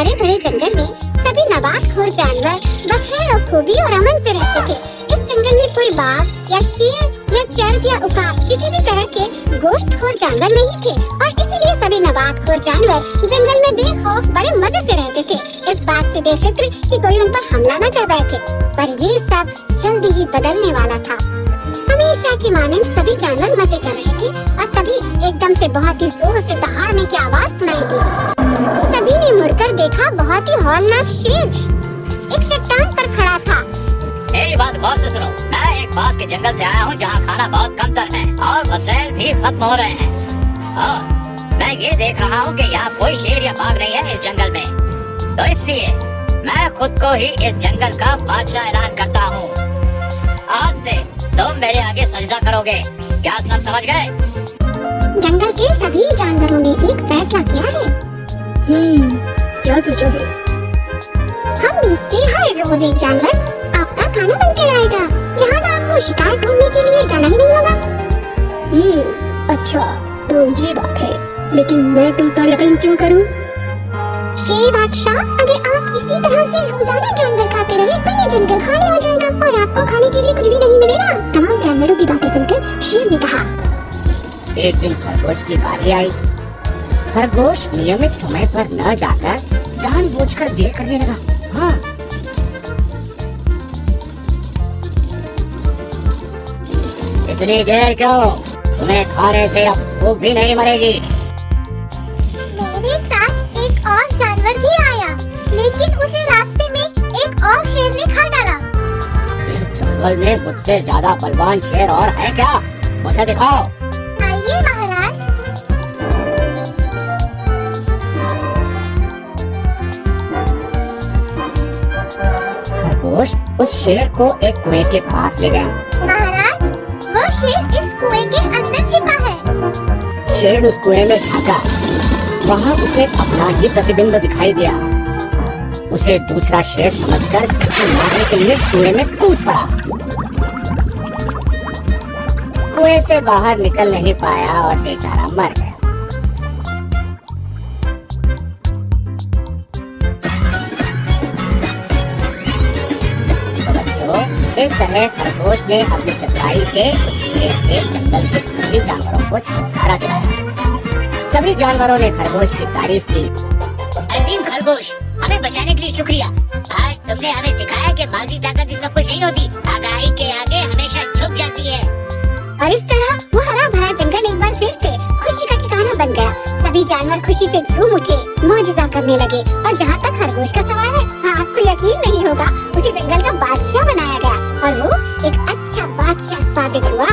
हरे भरे जंगल में सभी नबातखोर जानवर बखैर और खूबी और अमन से रहते थे। इस जंगल में कोई बाघ या शेर या चर्ग या उकाब किसी भी तरह के गोश्तखोर जानवर नहीं थे और इसीलिए सभी नबातखोर जानवर जंगल में बेखौफ बड़े मजे से रहते थे, इस बात से बेफिक्र कि कोई उन पर हमला न कर बैठे। पर ये सब जल्दी ही बदलने वाला था। हमेशा की मानंद सभी जानवर मजे कर रहे थे और तभी एकदम से बहुत ही जोर से दहाड़ने की आवाज सुनाई दी। सभी ने मुड़कर देखा, बहुत ही हौलनाक शेर एक चट्टान पर खड़ा था। मेरी बात गौर से सुनो, मैं एक पास के जंगल से आया हूँ जहाँ खाना बहुत कमतर है और वसैल भी खत्म हो रहे हैं और मैं ये देख रहा हूँ कि यहाँ कोई शेर या बाघ नहीं है इस जंगल में, तो इसलिए मैं खुद को ही इस जंगल का बादशाह ऐलान करता हूँ। आज से तुम मेरे आगे सजदा करोगे, क्या सब समझ गए? जंगल के सभी जानवरों ने एक फैसला किया है। क्या सोचा है? हम में से हर रोज एक जानवर आपका खाना बनकर आएगा, लिहाजा आपको शिकार ढूंढने के लिए जाना ही नहीं होगा। अच्छा तो ये बात है, लेकिन मैं तुम पर यकीन क्यों करूं? शेर बादशाह, अगर आप इसी तरह से रोजाना जानवर खाते रहे तो ये जंगल खाली हो जाएगा और आपको खाने के लिए कुछ भी नहीं मिलेगा। तमाम जानवरों की बातें सुनकर शेर ने कहा। एक दिन खरगोश की बारी आई। खरगोश नियमित समय पर न जाकर जानबूझकर देर करने लगा। हाँ, इतनी देर क्यों? तुम्हें खाने से अब भूख भी नहीं मरेगी। मेरे साथ एक और जानवर भी आया, लेकिन उसे रास्ते में एक और शेर ने खा डाला। इस जंगल में मुझसे ज्यादा बलवान शेर और है क्या? मुझे दिखाओ। आइए महाराज। खरगोश उस शेर को एक कुएं के पास ले गया। महाराज, वो शेर इस कुएं के अंदर छिपा है। शेर उस कुएं में झांका, वहाँ उसे अपना ही प्रतिबिंब दिखाई दिया। उसे दूसरा शेर समझकर उसे मारने के लिए कुएं में कूद पड़ा। कुएं से बाहर निकल नहीं पाया और बेचारा मर गया। तो बच्चों, इस तरह खरगोश ने अपनी चतुराई से उस शेर से जंगल के सभी जानवरों को छुटकारा दिलाया। सभी जानवरों ने खरगोश की तारीफ की। अजीम खरगोश, हमें बचाने के लिए शुक्रिया। आज तुमने हमें सिखाया कि माजी ताकत ही सब कुछ नहीं होती, आगाही के आगे हमेशा झुक जाती है। और इस तरह वो हरा भरा जंगल एक बार फिर से खुशी का ठिकाना बन गया। सभी जानवर खुशी से झूम उठे, मौजज़ा करने लगे और जहाँ तक खरगोश का सवाल है, हाँ, आपको यकीन नहीं होगा, उसे जंगल का बादशाह बनाया गया और वो एक अच्छा बादशाह साबित हुआ।